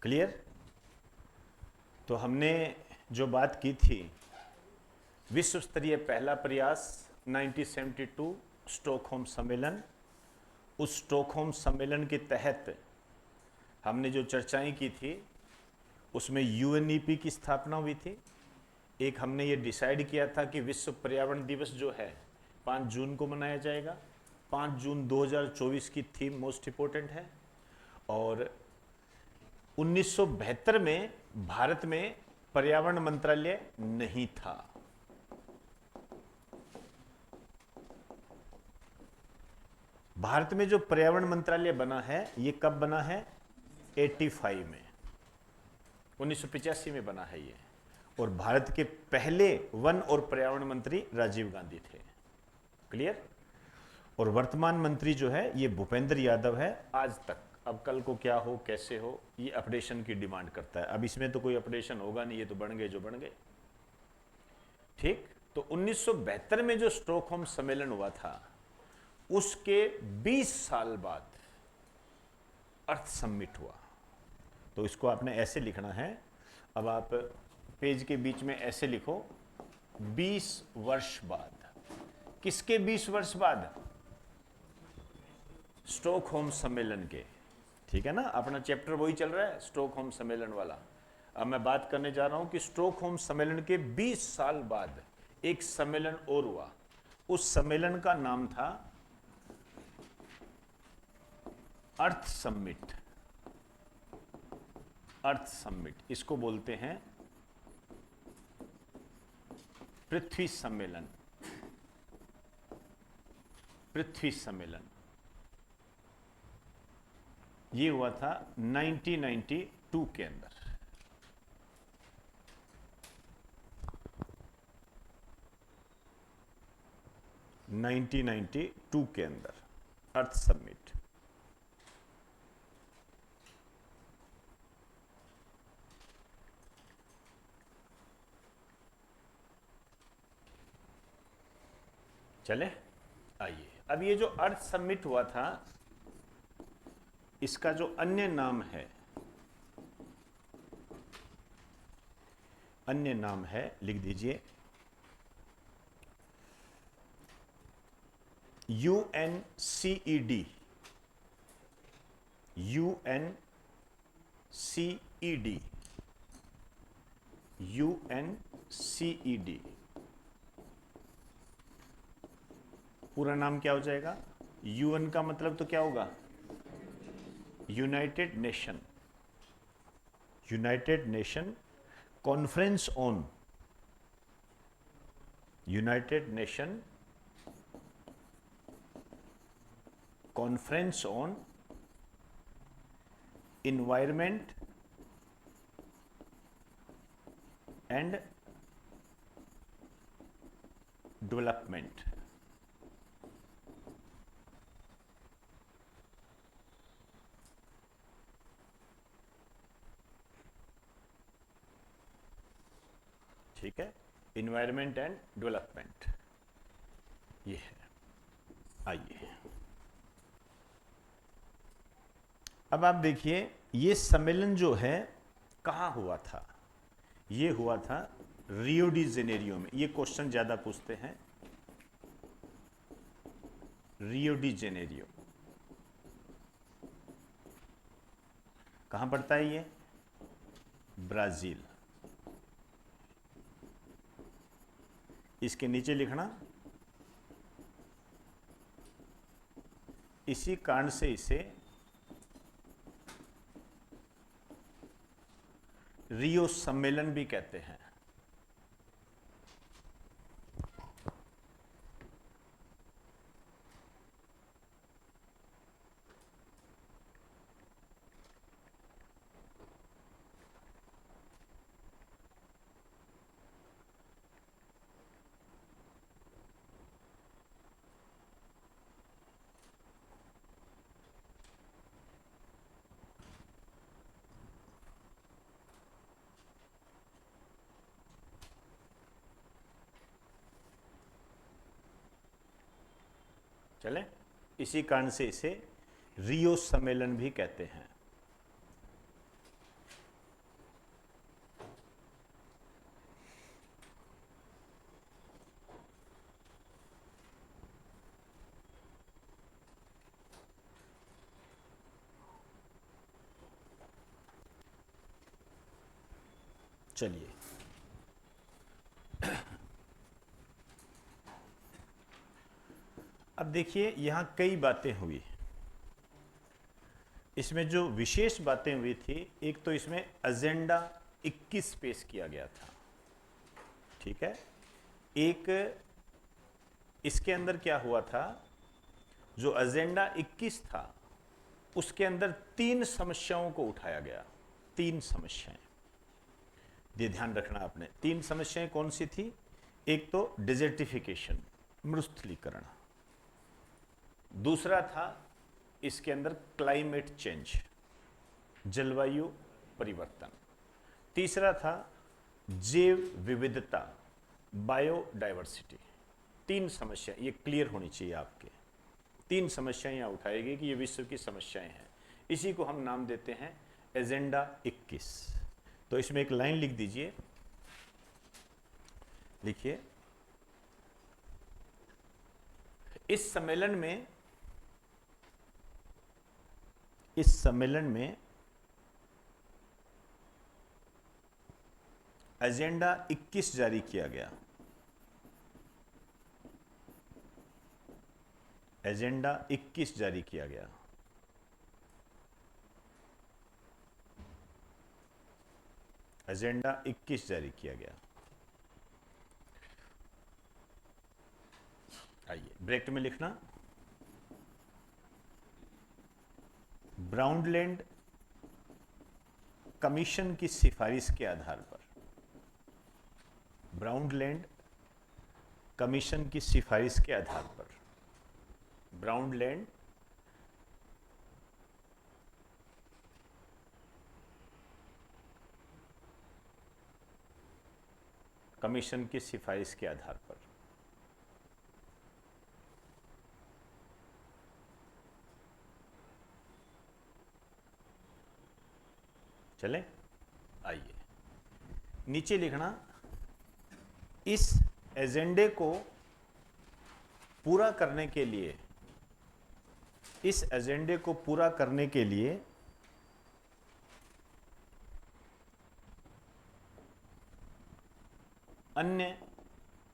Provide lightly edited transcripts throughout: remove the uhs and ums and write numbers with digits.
Clear. तो हमने जो बात की थी, विश्व स्तरीय पहला प्रयास 1972 स्टॉकहोम सम्मेलन। उस स्टॉकहोम सम्मेलन के तहत हमने जो चर्चाएं की थी उसमें यूएनईपी की स्थापना हुई थी। एक हमने ये डिसाइड किया था कि विश्व पर्यावरण दिवस जो है 5 जून को मनाया जाएगा। 5 जून 2024 की थीम मोस्ट इम्पोर्टेंट है। और 1972 में भारत में पर्यावरण मंत्रालय नहीं था। भारत में जो पर्यावरण मंत्रालय बना है ये कब बना है? 85 में, 1985 में बना है ये। और भारत के पहले वन और पर्यावरण मंत्री राजीव गांधी थे। क्लियर। और वर्तमान मंत्री जो है ये भूपेंद्र यादव है आज तक। अब कल को क्या हो कैसे हो ये अपडेशन की डिमांड करता है। अब इसमें तो कोई अपडेशन होगा नहीं, ये तो बन गए जो बन गए। ठीक। तो 1972 में जो स्टॉकहोम सम्मेलन हुआ था उसके 20 साल बाद अर्थ समिट हुआ। तो इसको आपने ऐसे लिखना है। अब आप पेज के बीच में ऐसे लिखो, 20 वर्ष बाद। किसके 20 वर्ष बाद? स्टॉकहोम सम्मेलन के। ठीक है ना, अपना चैप्टर वही चल रहा है स्टॉकहोम सम्मेलन वाला। अब मैं बात करने जा रहा हूं कि स्टॉकहोम सम्मेलन के 20 साल बाद एक सम्मेलन और हुआ। उस सम्मेलन का नाम था अर्थ समिट। अर्थ समिट, इसको बोलते हैं पृथ्वी सम्मेलन। पृथ्वी सम्मेलन ये हुआ था 1992 के अंदर। 1992 के अंदर अर्थ समिट। चले आइए। अब ये जो अर्थ समिट हुआ था इसका जो अन्य नाम है, अन्य नाम है, लिख दीजिए, यूएनसीईडी। यूएनसीईडी। यूएनसीईडी पूरा नाम क्या हो जाएगा? यूएन का मतलब तो क्या होगा? United nation. United nation conference on, United nation conference on environment and development. ठीक है, इन्वायरमेंट एंड डेवलपमेंट ये है। आइए अब आप देखिए ये सम्मेलन जो है कहाँ हुआ था? ये हुआ था रियो डी जेनेरियो में। ये क्वेश्चन ज्यादा पूछते हैं। रियो डी जेनेरियो कहाँ पड़ता है? ये ब्राजील। इसके नीचे लिखना, इसी कारण से इसे रियो सम्मेलन भी कहते हैं। चले, इसी कारण से इसे रियो सम्मेलन भी कहते हैं। चलिए, अब देखिए यहां कई बातें हुई। इसमें जो विशेष बातें हुई थी, एक तो इसमें एजेंडा 21 पेश किया गया था, ठीक है। एक इसके अंदर क्या हुआ था, जो एजेंडा 21 था उसके अंदर 3 समस्याओं को उठाया गया। 3 समस्याएं, ये ध्यान रखना आपने। 3 समस्याएं कौन सी थी? एक तो डिजर्टिफिकेशन, मरुस्थलीकरण। दूसरा था इसके अंदर क्लाइमेट चेंज, जलवायु परिवर्तन। तीसरा था जैव विविधता, बायोडाइवर्सिटी। 3 समस्या ये क्लियर होनी चाहिए आपके। 3 समस्याएं यहां उठाएगी कि ये विश्व की समस्याएं हैं। इसी को हम नाम देते हैं एजेंडा 21। तो इसमें एक लाइन लिख दीजिए, लिखिए, इस सम्मेलन में एजेंडा 21 जारी किया गया। एजेंडा 21 जारी किया गया। एजेंडा 21 जारी किया गया। आइए ब्रैकेट में लिखना, ब्राउनलैंड कमीशन की सिफारिश के आधार पर, ब्राउनलैंड कमीशन की सिफारिश के आधार पर, ब्राउनलैंड कमीशन की सिफारिश के आधार पर चले। आइए नीचे लिखना, इस एजेंडे को पूरा करने के लिए, इस एजेंडे को पूरा करने के लिए अन्य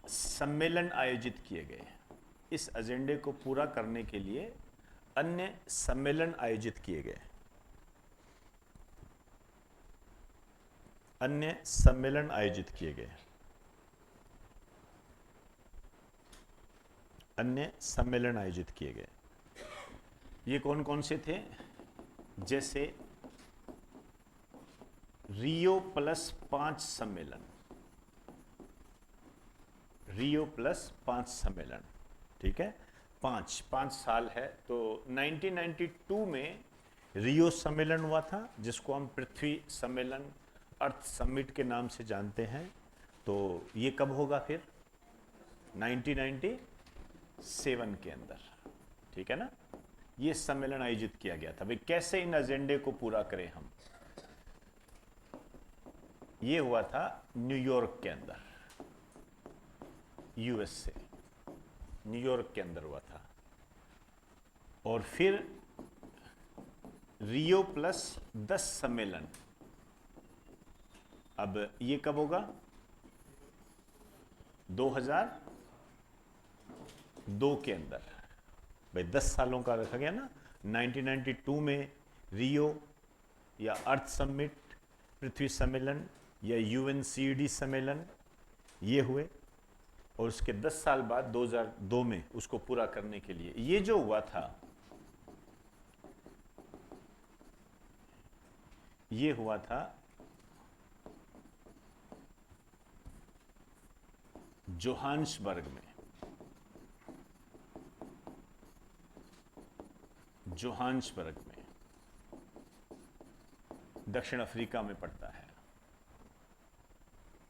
सम्मेलन आयोजित किए गए। इस एजेंडे को पूरा करने के लिए अन्य सम्मेलन आयोजित किए गए। अन्य सम्मेलन आयोजित किए गए। अन्य सम्मेलन आयोजित किए गए। ये कौन कौन से थे? जैसे रियो +5 सम्मेलन, रियो +5 सम्मेलन, ठीक है। 5 साल है। तो 1992 में रियो सम्मेलन हुआ था, जिसको हम पृथ्वी सम्मेलन, अर्थ समिट के नाम से जानते हैं। तो ये कब होगा फिर? 1997 के अंदर, ठीक है ना। ये सम्मेलन आयोजित किया गया था। भाई कैसे इन एजेंडे को पूरा करें हम? ये हुआ था न्यूयॉर्क के अंदर, यूएसए, न्यूयॉर्क के अंदर हुआ था। और फिर रियो +10 सम्मेलन, अब ये कब होगा? 2002 के अंदर। भाई 10 सालों का रखा गया ना। 1992 में रियो या अर्थ समिट, पृथ्वी सम्मेलन या यूएनसीडी सम्मेलन, ये हुए। और उसके 10 साल बाद 2002 में उसको पूरा करने के लिए ये जो हुआ था, ये हुआ था जोहान्सबर्ग में। जोहान्सबर्ग में, दक्षिण अफ्रीका में पड़ता है।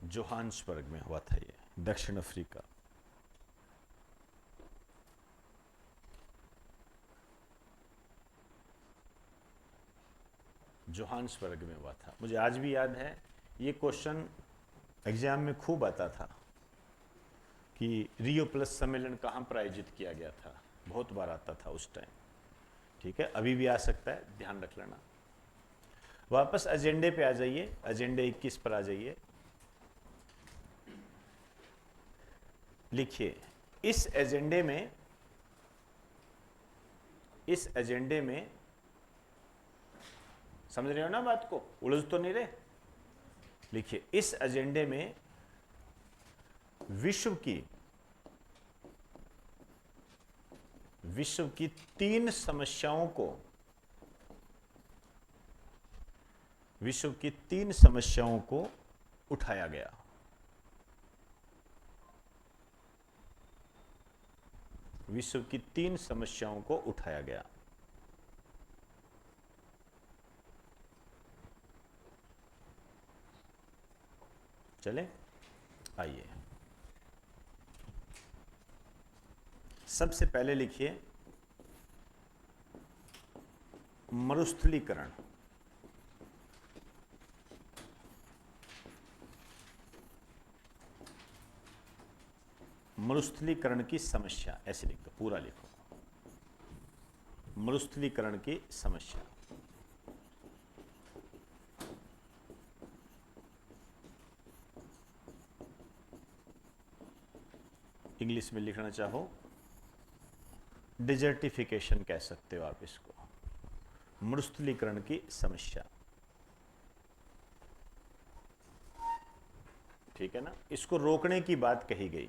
जोहान्सबर्ग में हुआ था ये, दक्षिण अफ्रीका। जोहान्सबर्ग में हुआ था। मुझे आज भी याद है, ये क्वेश्चन एग्जाम में खूब आता था कि रियो प्लस सम्मेलन कहाँ पर आयोजित किया गया था। बहुत बार आता था उस टाइम, ठीक है। अभी भी आ सकता है, ध्यान रख लेना। वापस एजेंडे पे आ जाइए, एजेंडे 21 पर आ जाइए। लिखिए, इस एजेंडे में समझ रहे हो ना बात को, उलझ तो नहीं रहे। लिखिए, इस एजेंडे में विश्व की 3 समस्याओं को उठाया गया। विश्व की 3 समस्याओं को उठाया गया। चले, आइए सबसे पहले लिखिए मरुस्थलीकरण। मरुस्थलीकरण की समस्या, ऐसे लिख दो, पूरा लिखो, मरुस्थलीकरण की समस्या। इंग्लिश में लिखना चाहो डिजर्टिफिकेशन कह सकते हो आप इसको, मरुस्थलीकरण की समस्या। ठीक है ना, इसको रोकने की बात कही गई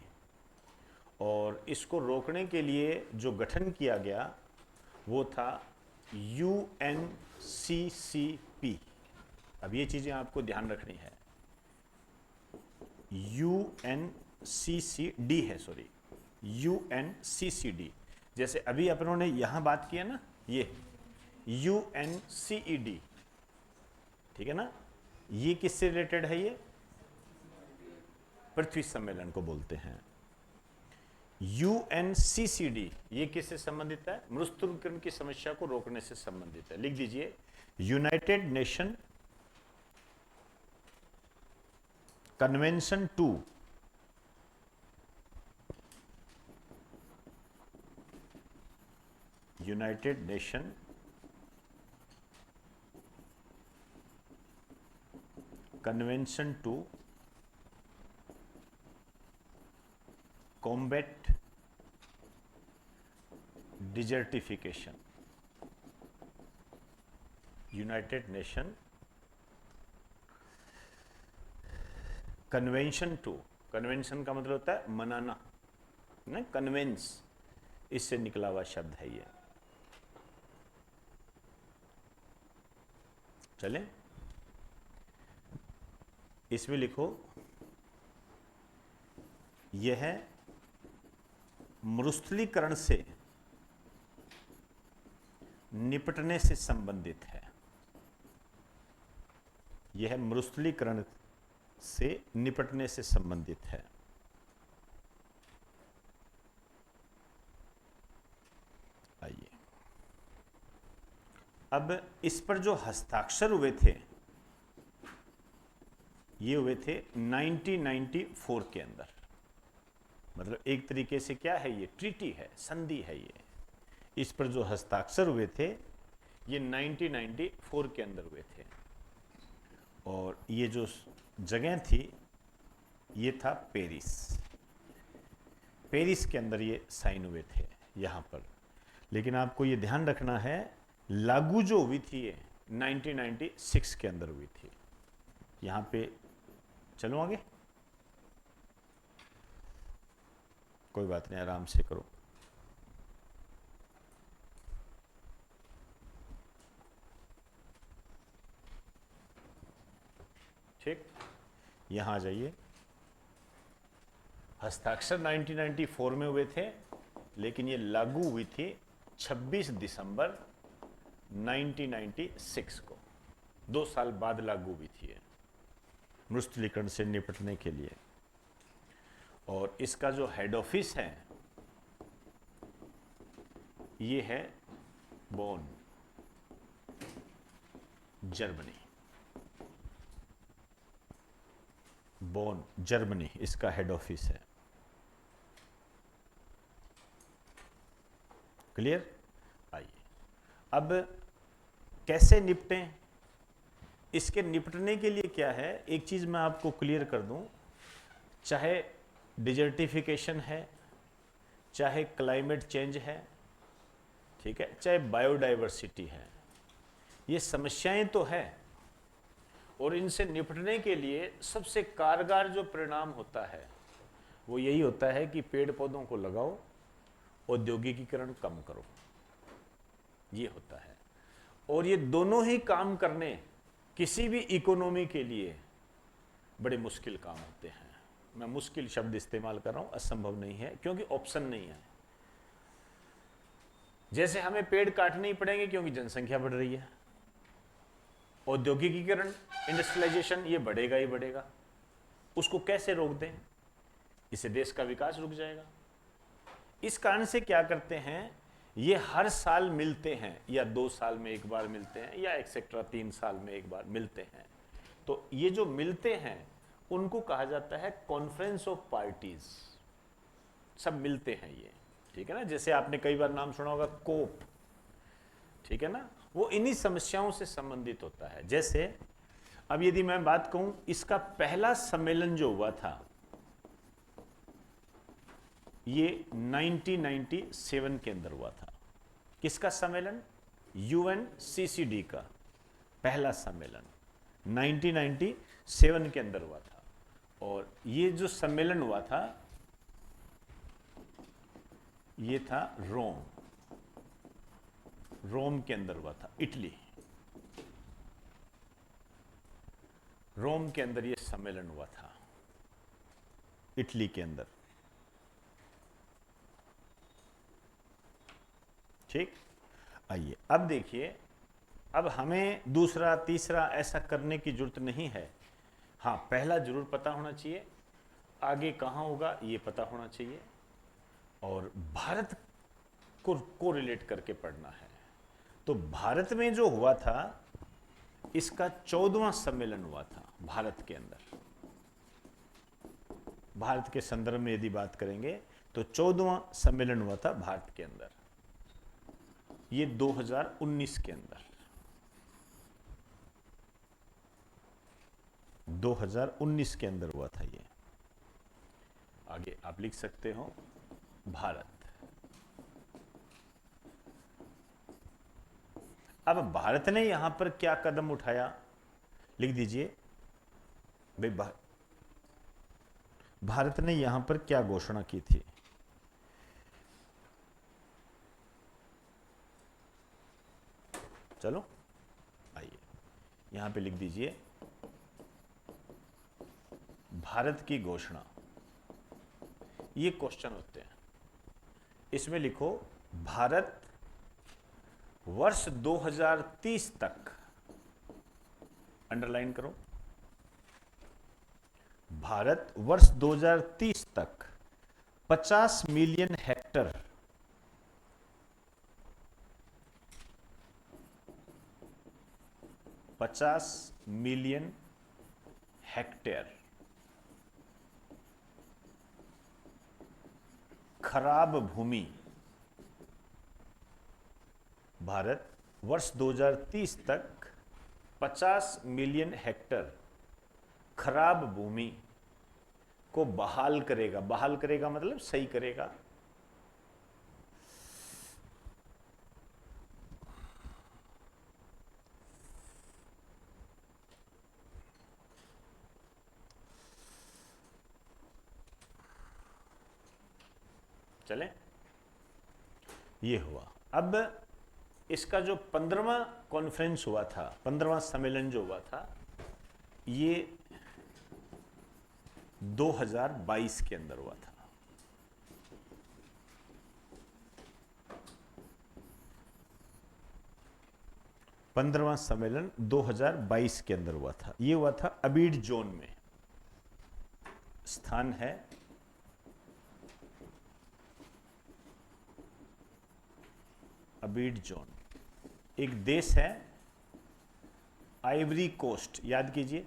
और इसको रोकने के लिए जो गठन किया गया वो था UNCCP। अब ये चीजें आपको ध्यान रखनी है। UNCCD है, सॉरी, UNCCD। जैसे अभी अपनों ने यहां बात किया ना, ये UNCED, ठीक है ना, ये किससे रिलेटेड है? ये पृथ्वी सम्मेलन को बोलते हैं। UNCCD ये किससे संबंधित है? मरुस्थलीकरण की समस्या को रोकने से संबंधित है। लिख दीजिए, United Nation convention to United Nation convention to combat desertification. United Nation convention to, convention का मतलब होता है मनाना ना, कन्वेंस, इससे निकला हुआ शब्द है ये। चले, इसमें लिखो, यह है मरुस्थलीकरण से निपटने से संबंधित है। यह मरुस्थलीकरण से निपटने से संबंधित है। आइए, अब इस पर जो हस्ताक्षर हुए थे ये हुए थे 1994 के अंदर। मतलब एक तरीके से क्या है, ये ट्रीटी है, संधि है ये। इस पर जो हस्ताक्षर हुए थे ये 1994 के अंदर हुए थे और ये जो जगह थी ये था पेरिस। पेरिस के अंदर ये साइन हुए थे यहाँ पर। लेकिन आपको ये ध्यान रखना है, लागू जो हुई थी ये 1996 के अंदर हुई थी। यहाँ पे चलो आगे, कोई बात नहीं, आराम से करो। ठीक, यहां आ जाइए। हस्ताक्षर 1994 में हुए थे लेकिन ये लागू हुई थी 26 दिसंबर 1996 को। 2 साल बाद लागू हुई थी ये, मरुस्थलीकरण से निपटने के लिए। और इसका जो हेड ऑफिस है ये है बोन, जर्मनी। बोन, जर्मनी इसका हेड ऑफिस है। क्लियर? आइए, अब कैसे निपटें? इसके निपटने के लिए क्या है, एक चीज मैं आपको क्लियर कर दूं, चाहे डिजर्टिफिकेशन है, चाहे क्लाइमेट चेंज है, ठीक है, चाहे बायोडाइवर्सिटी है, ये समस्याएं तो है। और इनसे निपटने के लिए सबसे कारगर जो परिणाम होता है वो यही होता है कि पेड़ पौधों को लगाओ, औद्योगिकीकरण कम करो, ये होता है। और ये दोनों ही काम करने किसी भी इकोनॉमी के लिए बड़े मुश्किल काम होते हैं। मैं मुश्किल शब्द इस्तेमाल कर रहा हूं, असंभव नहीं है, क्योंकि ऑप्शन नहीं है। जैसे हमें पेड़ काटने ही पड़ेंगे क्योंकि जनसंख्या बढ़ रही है, औद्योगिकीकरण, इंडस्ट्रियलाइजेशन ये बढ़ेगा ही बढ़ेगा। उसको कैसे रोक दें? इससे देश का विकास रुक जाएगा। इस कारण से क्या करते हैं, ये हर साल मिलते हैं, या 2 साल में एक बार मिलते हैं, या एक्सेट्रा 3 साल में एक बार मिलते हैं। तो ये जो मिलते हैं उनको कहा जाता है कॉन्फ्रेंस ऑफ पार्टीज। सब मिलते हैं ये, ठीक है ना। जैसे आपने कई बार नाम सुना होगा कोप, ठीक है ना, वो इन्हीं समस्याओं से संबंधित होता है। जैसे अब यदि मैं बात कहूं, इसका पहला सम्मेलन जो हुआ था ये 1997 के अंदर हुआ था। किसका सम्मेलन? UNCCD का पहला सम्मेलन 1997 के अंदर हुआ था। और ये जो सम्मेलन हुआ था ये था रोम के अंदर हुआ था, इटली। रोम के अंदर ये सम्मेलन हुआ था, इटली के अंदर, ठीक। आइए अब देखिए, अब हमें दूसरा तीसरा ऐसा करने की जरूरत नहीं है। हाँ, पहला जरूर पता होना चाहिए, आगे कहाँ होगा ये पता होना चाहिए, और भारत को रिलेट करके पढ़ना है। तो भारत में जो हुआ था इसका 14वां सम्मेलन हुआ था भारत के अंदर। भारत के संदर्भ में यदि बात करेंगे तो 14वां सम्मेलन हुआ था भारत के अंदर, ये 2019 के अंदर, 2019 के अंदर हुआ था ये। आगे आप लिख सकते हो भारत। अब भारत ने यहां पर क्या कदम उठाया, लिख दीजिए भाई। भारत ने यहां पर क्या घोषणा की थी? चलो आइए यहां पे लिख दीजिए भारत की घोषणा। ये क्वेश्चन होते हैं, इसमें लिखो भारत वर्ष 2030 तक, अंडरलाइन करो, भारत वर्ष 2030 तक 50 मिलियन हेक्टर, 50 मिलियन हेक्टेयर खराब भूमि, भारत वर्ष 2030 तक 50 मिलियन हेक्टर खराब भूमि को बहाल करेगा। बहाल करेगा मतलब सही करेगा। चले, ये हुआ। अब इसका जो 15वां कॉन्फ्रेंस हुआ था, 15वां सम्मेलन जो हुआ था, ये 2022 के अंदर हुआ था। पंद्रहवां सम्मेलन 2022 के अंदर हुआ था। ये हुआ था अबीडजोन में, स्थान है अबीडजोन, एक देश है आइवरी कोस्ट। याद कीजिए,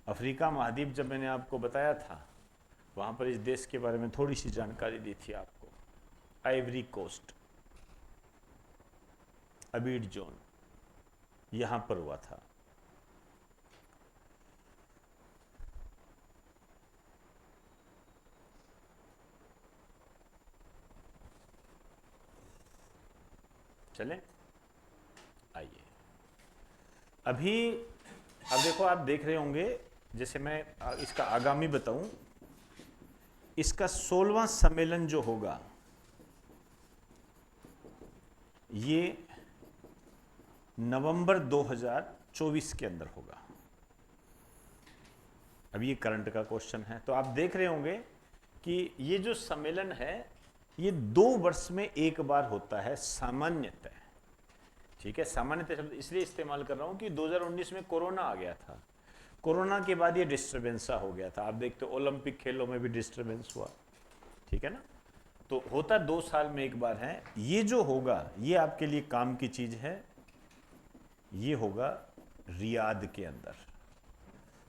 अफ्रीका महाद्वीप जब मैंने आपको बताया था, वहां पर इस देश के बारे में थोड़ी सी जानकारी दी थी आपको। आइवरी कोस्ट, अबीडजोन, यहां पर हुआ था। चलें, आइए अभी। अब देखो, आप देख रहे होंगे, जैसे मैं इसका आगामी बताऊं, इसका 16वां सम्मेलन जो होगा ये नवंबर 2024 के अंदर होगा। अब ये करंट का क्वेश्चन है, तो आप देख रहे होंगे कि ये जो सम्मेलन है ये 2 वर्ष में एक बार होता है सामान्यतः। ठीक है, सामान्यतः शब्द इसलिए इस्तेमाल कर रहा हूं कि 2019 में कोरोना आ गया था, कोरोना के बाद ये डिस्टर्बेंस हो गया था। आप देखते हो ओलंपिक खेलों में भी डिस्टर्बेंस हुआ, ठीक है ना। तो होता 2 साल में एक बार है। ये जो होगा ये आपके लिए काम की चीज है, ये होगा रियाद के अंदर,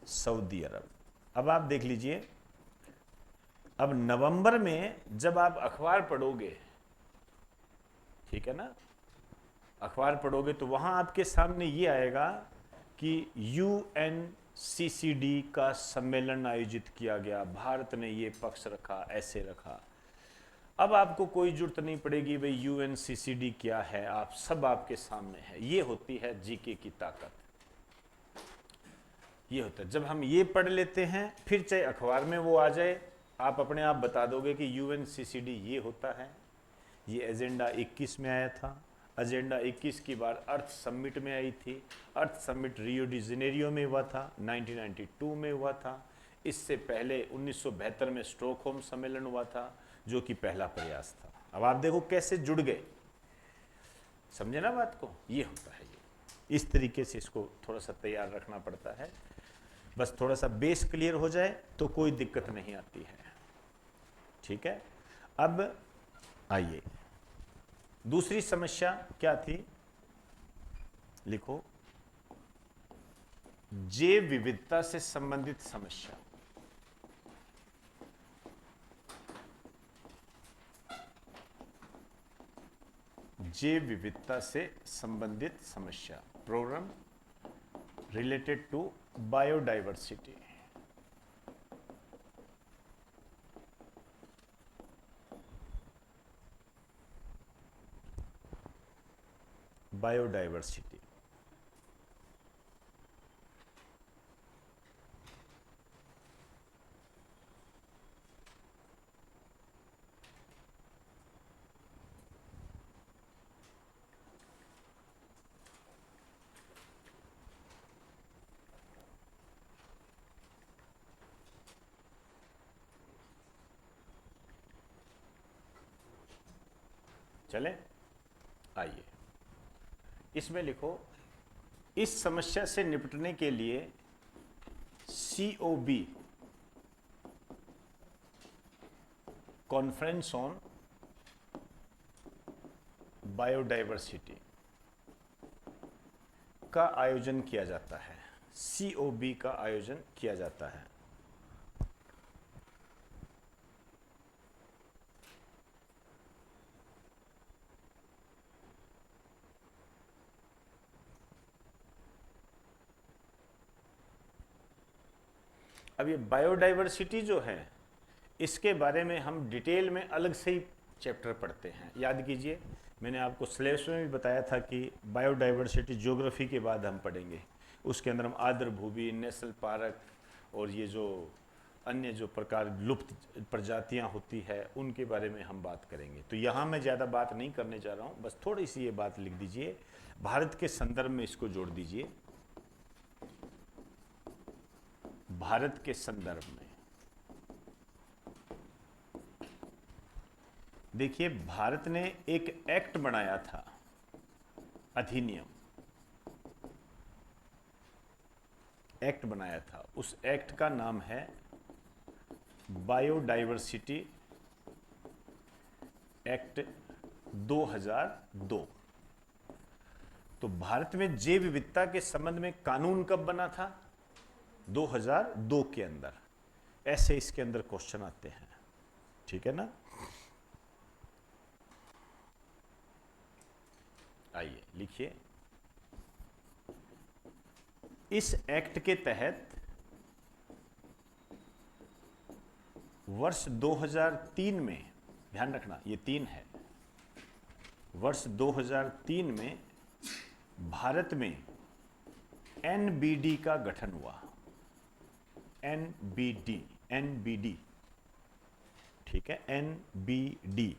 सऊदी अरब। अब आप देख लीजिए, अब नवंबर में जब आप अखबार पढ़ोगे, ठीक है ना, अखबार पढ़ोगे तो वहां आपके सामने ये आएगा कि UNCCD का सम्मेलन आयोजित किया गया, भारत ने ये पक्ष रखा, ऐसे रखा। अब आपको कोई जरूरत नहीं पड़ेगी भाई UNCCD क्या है, आप सब आपके सामने है। ये होती है जीके की ताकत, ये होता है। जब हम ये पढ़ लेते हैं, फिर चाहे अखबार में वो आ जाए, आप अपने आप बता दोगे कि UNCCD ये होता है। ये एजेंडा 21 में आया था, एजेंडा 21 की बार अर्थ समिट में आई थी। अर्थ समिट रियो डी जेनेरियो में हुआ था, 1992 में हुआ था। इससे पहले 1972 में स्टॉकहोम सम्मेलन हुआ था, जो कि पहला प्रयास था। अब आप देखो कैसे जुड़ गए, समझे ना बात को। ये होता है, ये इस तरीके से इसको थोड़ा सा तैयार रखना पड़ता है। बस थोड़ा सा बेस क्लियर हो जाए तो कोई दिक्कत नहीं आती है, ठीक है। अब आइए, दूसरी समस्या क्या थी, लिखो, जैव विविधता से संबंधित समस्या। जैव विविधता से संबंधित समस्या, program related to biodiversity. Biodiversity, चले, आइए इसमें लिखो, इस समस्या से निपटने के लिए COB, कॉन्फ्रेंस ऑन बायोडाइवर्सिटी, का आयोजन किया जाता है। COB का आयोजन किया जाता है। अब ये बायोडाइवर्सिटी जो है, इसके बारे में हम डिटेल में अलग से ही चैप्टर पढ़ते हैं। याद कीजिए, मैंने आपको सिलेबस में भी बताया था कि बायोडाइवर्सिटी ज्योग्राफी के बाद हम पढ़ेंगे। उसके अंदर हम आर्द्र भूमि, नेशनल पार्क और ये जो अन्य जो प्रकार लुप्त प्रजातियां होती है उनके बारे में हम बात करेंगे। तो यहाँ मैं ज़्यादा बात नहीं करने जा रहा हूँ, बस थोड़ी सी ये बात लिख दीजिए, भारत के संदर्भ में इसको जोड़ दीजिए। भारत के संदर्भ में देखिए, भारत ने एक एक्ट बनाया था, अधिनियम, एक्ट बनाया था। उस एक्ट का नाम है बायोडाइवर्सिटी एक्ट 2002। तो भारत में जैव विविधता के संबंध में कानून कब बना था? 2002 के अंदर। ऐसे इसके अंदर क्वेश्चन आते हैं, ठीक है ना। आइए लिखिए, इस एक्ट के तहत वर्ष 2003 में, ध्यान रखना ये 3 है, वर्ष 2003 में भारत में एनबीडी का गठन हुआ। एनबीडी, एनबीडी, ठीक है, एनबीडी।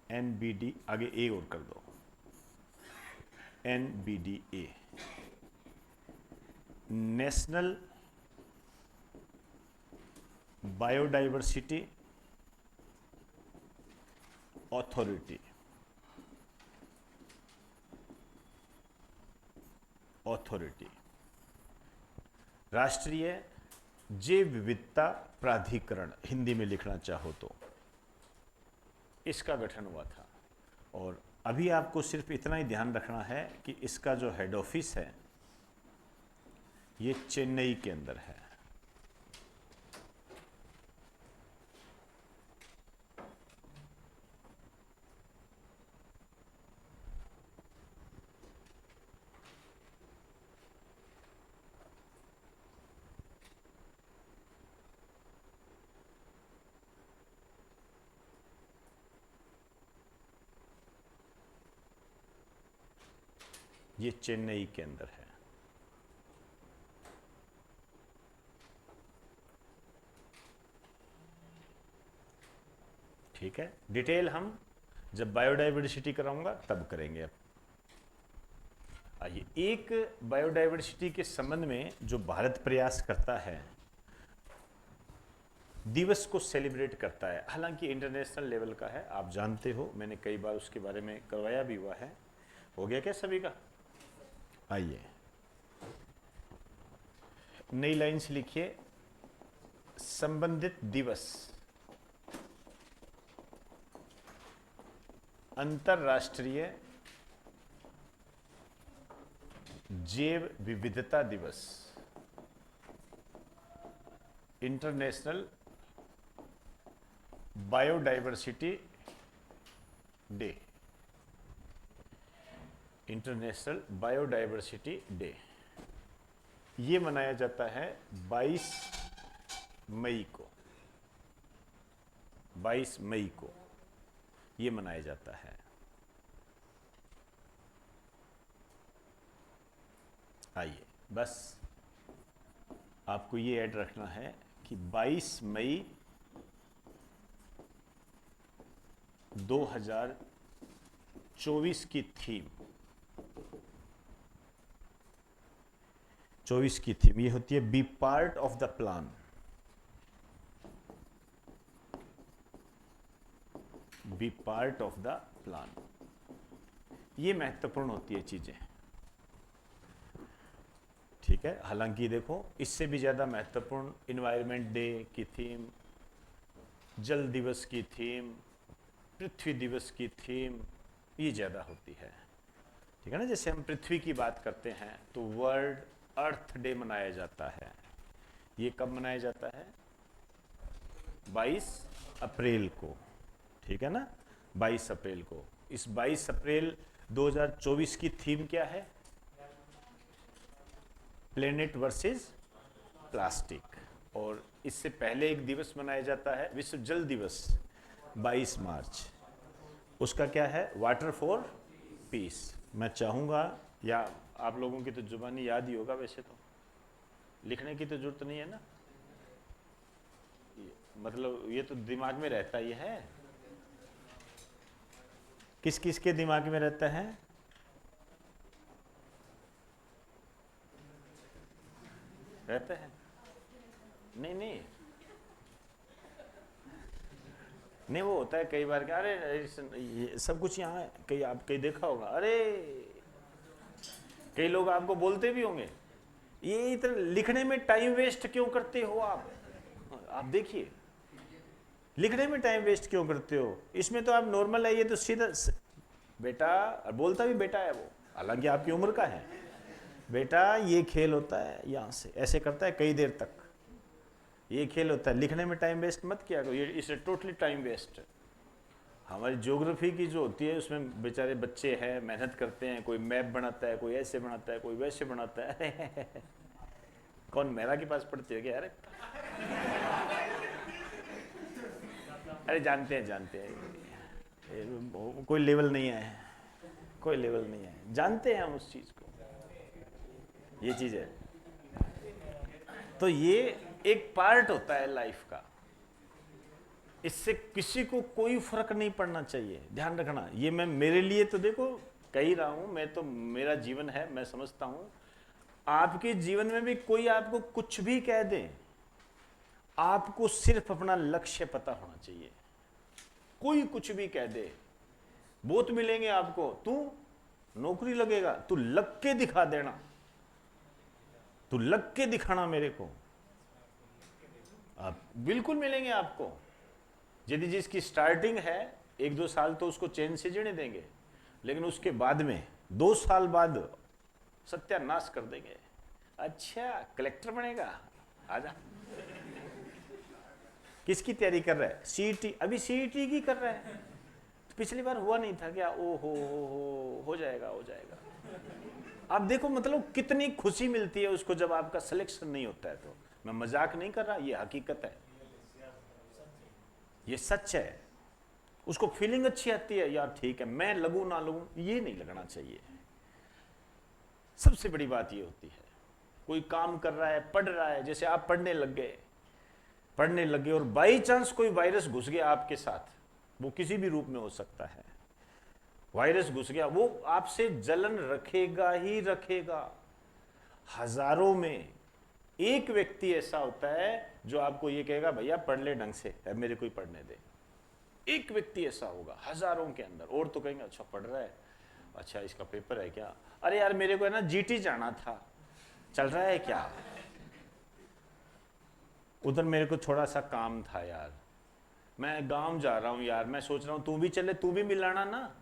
एनबीडी, आगे ए और कर दो, NBDA, national biodiversity authority, authority, राष्ट्रीय जैव विविधता प्राधिकरण, हिंदी में लिखना चाहो तो, इसका गठन हुआ था। और अभी आपको सिर्फ इतना ही ध्यान रखना है कि इसका जो हेड ऑफिस है ये चेन्नई के अंदर है। ये चेन्नई के अंदर है। ठीक है, डिटेल हम जब बायोडाइवर्सिटी कराऊंगा तब करेंगे। अब आइए, एक बायोडाइवर्सिटी के संबंध में जो भारत प्रयास करता है, दिवस को सेलिब्रेट करता है, हालांकि इंटरनेशनल लेवल का है, आप जानते हो, मैंने कई बार उसके बारे में करवाया भी हुआ है। हो गया क्या सभी का? आइए, नई लाइन्स लिखिए। संबंधित दिवस अंतरराष्ट्रीय जैव विविधता दिवस, international biodiversity day, international biodiversity day, ये मनाया जाता है 22 मई को। 22 मई को ये मनाया जाता है। आइए, बस आपको ये ऐड रखना है कि 22 मई 2024 की थीम, 24 की थीम ये होती है be part of the plan. Be part of the plan, ये महत्वपूर्ण होती है चीजें। ठीक है, हालांकि देखो इससे भी ज्यादा महत्वपूर्ण इन्वायरमेंट डे की थीम, जल दिवस की थीम, पृथ्वी दिवस की थीम, ये ज्यादा होती है। ठीक है ना, जैसे हम पृथ्वी की बात करते हैं तो वर्ल्ड अर्थ डे मनाया जाता है। ये कब मनाया जाता है? 22 अप्रैल को। ठीक है ना, 22 अप्रैल को। इस 22 अप्रैल 2024 की थीम क्या है? Planet versus plastic. और इससे पहले एक दिवस मनाया जाता है विश्व जल दिवस, 22 मार्च। उसका क्या है? Water for piece. मैं चाहूँगा, या आप लोगों की तो जुबानी याद ही होगा, वैसे तो लिखने की तो जरूरत नहीं है ना, मतलब ये तो दिमाग में रहता ही है। किस किस के दिमाग में रहता है? रहता है? नहीं नहीं नहीं, वो होता है कई बार कि अरे ये सब कुछ यहाँ है, कहीं आप कहीं देखा होगा, अरे कई लोग आपको बोलते भी होंगे, ये इतना लिखने में टाइम वेस्ट क्यों करते हो आप देखिए, लिखने में टाइम वेस्ट क्यों करते हो, इसमें तो आप नॉर्मल है, ये तो सीधा बेटा, बोलता भी बेटा है वो, हालांकि आपकी उम्र का है, बेटा ये खेल होता है, यहाँ से ऐसे करता है कई देर तक, ये खेल होता है, लिखने में टाइम वेस्ट मत किया करो, ये इस टोटली टाइम वेस्ट। हमारी ज्योग्राफी की जो होती है उसमें बेचारे बच्चे हैं, मेहनत करते हैं, कोई मैप बनाता है, कोई ऐसे बनाता है, कोई वैसे बनाता है। कौन मेरा के पास पढ़ते है क्या? अरे अरे जानते हैं कोई लेवल नहीं है, कोई लेवल नहीं है, जानते हैं हम उस चीज को, ये चीज है। तो ये एक पार्ट होता है लाइफ का, इससे किसी को कोई फर्क नहीं पड़ना चाहिए, ध्यान रखना। ये मैं मेरे लिए तो देखो कह ही रहा हूं, मैं तो मेरा जीवन है, मैं समझता हूं आपके जीवन में भी कोई आपको कुछ भी कह दे, आपको सिर्फ अपना लक्ष्य पता होना चाहिए। कोई कुछ भी कह दे, बहुत मिलेंगे आपको, तू नौकरी लगेगा, तू लग के दिखा देना, तू लग के दिखाना मेरे को, आप बिल्कुल मिलेंगे आपको। यदि जिसकी स्टार्टिंग है 1-2 साल तो उसको चैन से जीने देंगे, लेकिन उसके बाद में 2 साल बाद सत्यानाश कर देंगे। अच्छा कलेक्टर बनेगा, आजा। किसकी तैयारी कर रहा है? सीईटी, अभी सीईटी की कर रहा है, तो पिछली बार हुआ नहीं था क्या? ओ हो जाएगा, हो जाएगा। आप देखो मतलब कितनी खुशी मिलती है उसको जब आपका सिलेक्शन नहीं होता है। तो मैं मजाक नहीं कर रहा, ये हकीकत है, ये सच है। उसको फीलिंग अच्छी आती है, यार ठीक है मैं लगूं ना लगूं, ये नहीं लगना चाहिए। सबसे बड़ी बात ये होती है, कोई काम कर रहा है, पढ़ रहा है, जैसे आप पढ़ने लग गए और बाई चांस कोई वायरस घुस गया आपके साथ, वो किसी भी रूप में हो सकता है, वायरस घुस गया, वो आपसे जलन रखेगा ही रखेगा। हजारों में एक व्यक्ति ऐसा होता है जो आपको ये कहेगा भैया पढ़ ले ढंग से, मेरे को ही पढ़ने दे। एक व्यक्ति ऐसा होगा हजारों के अंदर। और तो कहेंगे अच्छा पढ़ रहा है, अच्छा इसका पेपर है क्या, अरे यार मेरे को है ना जीटी जाना था, चल रहा है क्या, उधर मेरे को थोड़ा सा काम था यार, मैं गांव जा रहा हूं यार, मैं सोच रहा हूं तू भी चले, तू भी मिलाना ना,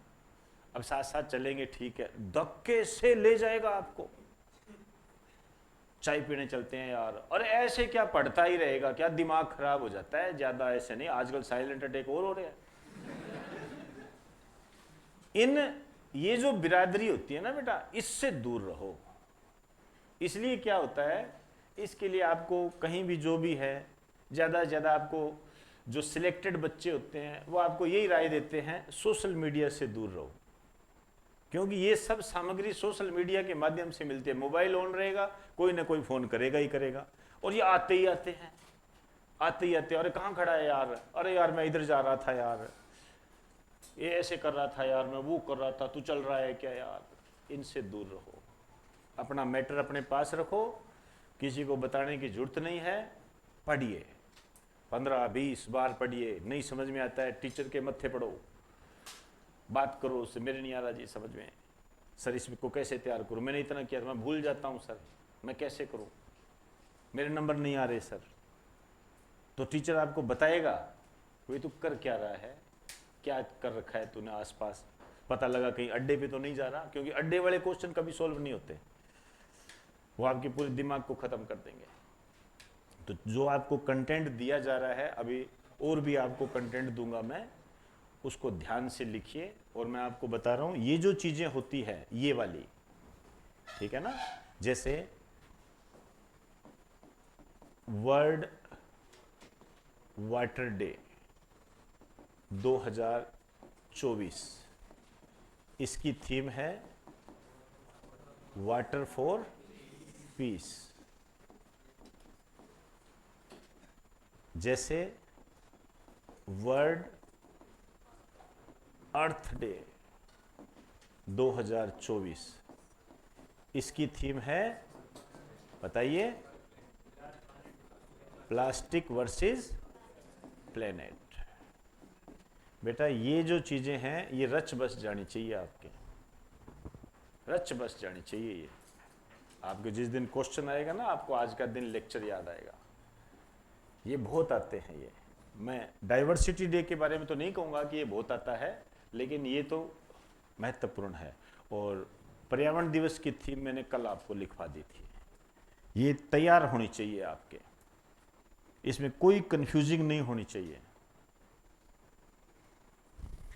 अब साथ साथ चलेंगे, ठीक है। धक्के से ले जाएगा आपको, चाय पीने चलते हैं यार, अरे ऐसे क्या पढ़ता ही रहेगा क्या, दिमाग खराब हो जाता है, ज्यादा ऐसे नहीं, आजकल साइलेंट अटैक और हो रहे हैं। ये जो बिरादरी होती है ना बेटा, इससे दूर रहो। इसलिए क्या होता है, इसके लिए आपको कहीं भी जो भी है, ज्यादा से ज्यादा आपको जो सिलेक्टेड बच्चे होते हैं वो आपको यही राय देते हैं सोशल मीडिया से दूर रहो, क्योंकि ये सब सामग्री सोशल मीडिया के माध्यम से मिलती है। मोबाइल ऑन रहेगा, कोई ना कोई फोन करेगा ही करेगा, और ये आते ही आते हैं, आते ही आते, अरे कहाँ खड़ा है यार, अरे यार मैं इधर जा रहा था यार, ये ऐसे कर रहा था यार, मैं वो कर रहा था, तू चल रहा है क्या यार। इनसे दूर रहो, अपना मैटर अपने पास रखो, किसी को बताने की जरूरत नहीं है। पढ़िए, 15-20 बार पढ़िए, नहीं समझ में आता है टीचर के मत्थे पढ़ो, बात करो उससे, मेरे नहीं आ रहा जी समझ में, सर इसको कैसे तैयार करूं, मैंने इतना किया था, मैं भूल जाता हूं सर, मैं कैसे करूं, मेरे नंबर नहीं आ रहे सर। तो टीचर आपको बताएगा भाई तू कर क्या रहा है, क्या कर रखा है तूने आसपास, पता लगा कहीं अड्डे पे तो नहीं जा रहा, क्योंकि अड्डे वाले क्वेश्चन कभी सॉल्व नहीं होते, वो आपके पूरे दिमाग को खत्म कर देंगे। तो जो आपको कंटेंट दिया जा रहा है, अभी और भी आपको कंटेंट दूंगा मैं, उसको ध्यान से लिखिए। और मैं आपको बता रहा हूं ये जो चीजें होती है ये वाली, ठीक है ना, जैसे वर्ल्ड वाटर डे 2024, इसकी थीम है वाटर फॉर पीस। जैसे वर्ल्ड अर्थ डे 2024, इसकी थीम है, बताइए, प्लास्टिक वर्सेस प्लेनेट। बेटा ये जो चीजें हैं ये रच बस जानी चाहिए, आपके रच बस जानी चाहिए। ये आपके जिस दिन क्वेश्चन आएगा ना, आपको आज का दिन लेक्चर याद आएगा। ये बहुत आते हैं, ये मैं डाइवर्सिटी डे के बारे में तो नहीं कहूँगा कि ये बहुत आता है, लेकिन ये तो महत्वपूर्ण है। और पर्यावरण दिवस की थीम मैंने कल आपको लिखवा दी थी, ये तैयार होनी चाहिए आपके, इसमें कोई कंफ्यूजिंग नहीं होनी चाहिए।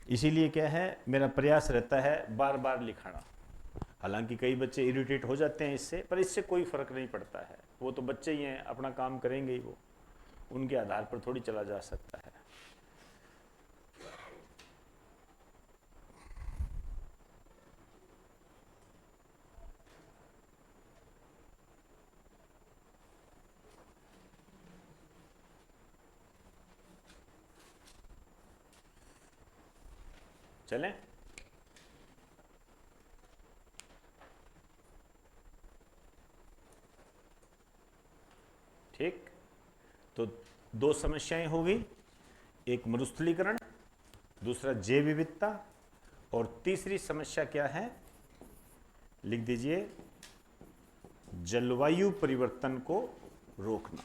इसीलिए क्या है, मेरा प्रयास रहता है बार बार लिखाना। हालांकि कई बच्चे इरिटेट हो जाते हैं इससे, पर इससे कोई फर्क नहीं पड़ता है, वो तो बच्चे ही हैं, अपना काम करेंगे ही, वो उनके आधार पर थोड़ी चला जा सकता है। चलें? ठीक, तो दो समस्याएं होगी, एक मरुस्थलीकरण, दूसरा जैव विविधता, और तीसरी समस्या क्या है, लिख दीजिए, जलवायु परिवर्तन को रोकना।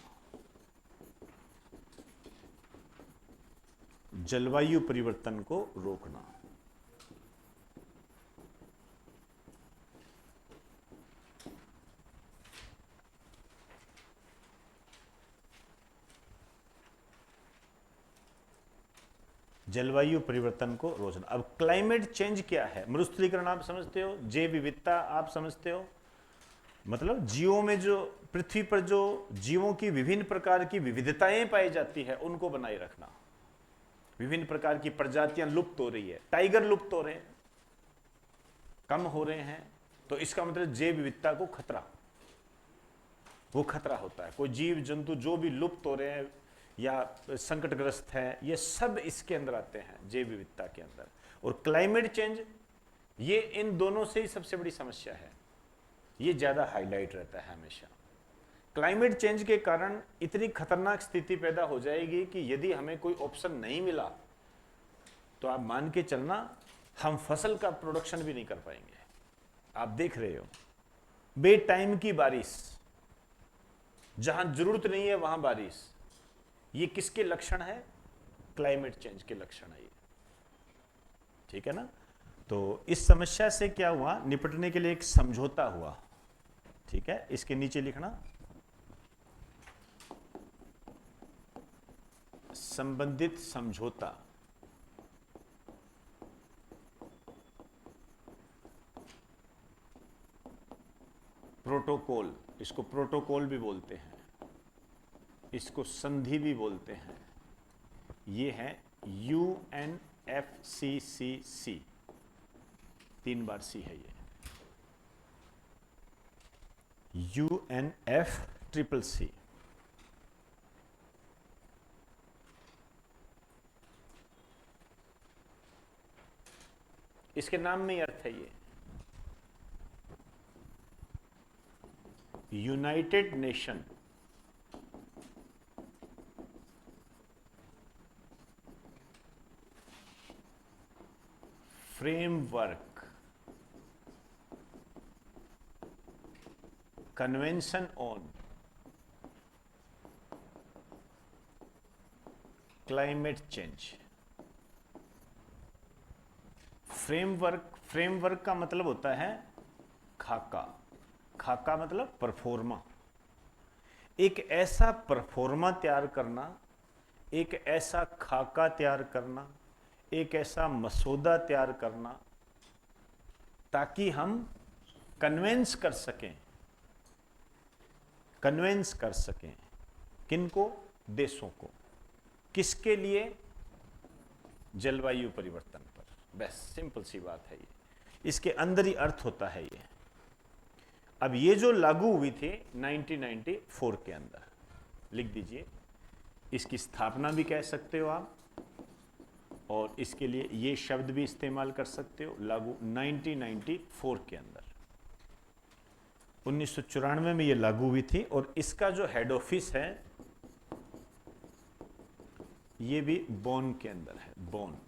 जलवायु परिवर्तन को रोकना। जलवायु परिवर्तन को रोकना। अब क्लाइमेट चेंज क्या है? मरुस्थलीकरण आप समझते हो, जैव विविधता आप समझते हो, मतलब जीवों में जो, पृथ्वी पर जो जीवों की विभिन्न प्रकार की विविधताएं पाई जाती है उनको बनाए रखना। विभिन्न प्रकार की प्रजातियां लुप्त हो रही है, टाइगर लुप्त हो रहे हैं, कम हो रहे हैं, तो इसका मतलब जैव विविधता को खतरा, वो खतरा होता है। कोई जीव जंतु जो भी लुप्त हो रहे हैं या संकटग्रस्त है, ये सब इसके अंदर आते हैं, जैव विविधता के अंदर। और क्लाइमेट चेंज, ये इन दोनों से ही सबसे बड़ी समस्या है, ये ज्यादा हाईलाइट रहता है हमेशा। क्लाइमेट चेंज के कारण इतनी खतरनाक स्थिति पैदा हो जाएगी कि यदि हमें कोई ऑप्शन नहीं मिला तो आप मान के चलना, हम फसल का प्रोडक्शन भी नहीं कर पाएंगे। आप देख रहे हो, बे टाइम की बारिश, जहां जरूरत नहीं है वहां बारिश, ये किसके लक्षण है? क्लाइमेट चेंज के लक्षण है ये, ठीक है ना? तो इस समस्या से क्या हुआ, निपटने के लिए एक समझौता हुआ, ठीक है? इसके नीचे लिखना, संबंधित समझौता। प्रोटोकॉल, इसको प्रोटोकॉल भी बोलते हैं, इसको संधि भी बोलते हैं। ये है UNFCCC, 3 बार सी है ये, UNFCCC। इसके नाम में ही अर्थ है ये, United nation framework convention on climate change. Framework का मतलब होता है खाका, खाका मतलब परफॉर्मा। एक ऐसा परफॉर्मा तैयार करना, एक ऐसा खाका तैयार करना, एक ऐसा मसौदा तैयार करना, ताकि हम कन्वेंस कर सकें किनको? देशों को। किसके लिए? जलवायु परिवर्तन पर। बस सिंपल सी बात है ये, इसके अंदर ही अर्थ होता है ये। अब ये जो लागू हुई थी 1994 के अंदर, लिख दीजिए, इसकी स्थापना भी कह सकते हो आप, और इसके लिए ये शब्द भी इस्तेमाल कर सकते हो, लागू 1994 के अंदर। 1994 में ये लागू हुई थी, और इसका जो हेड ऑफिस है ये भी बोन के अंदर है, बोन,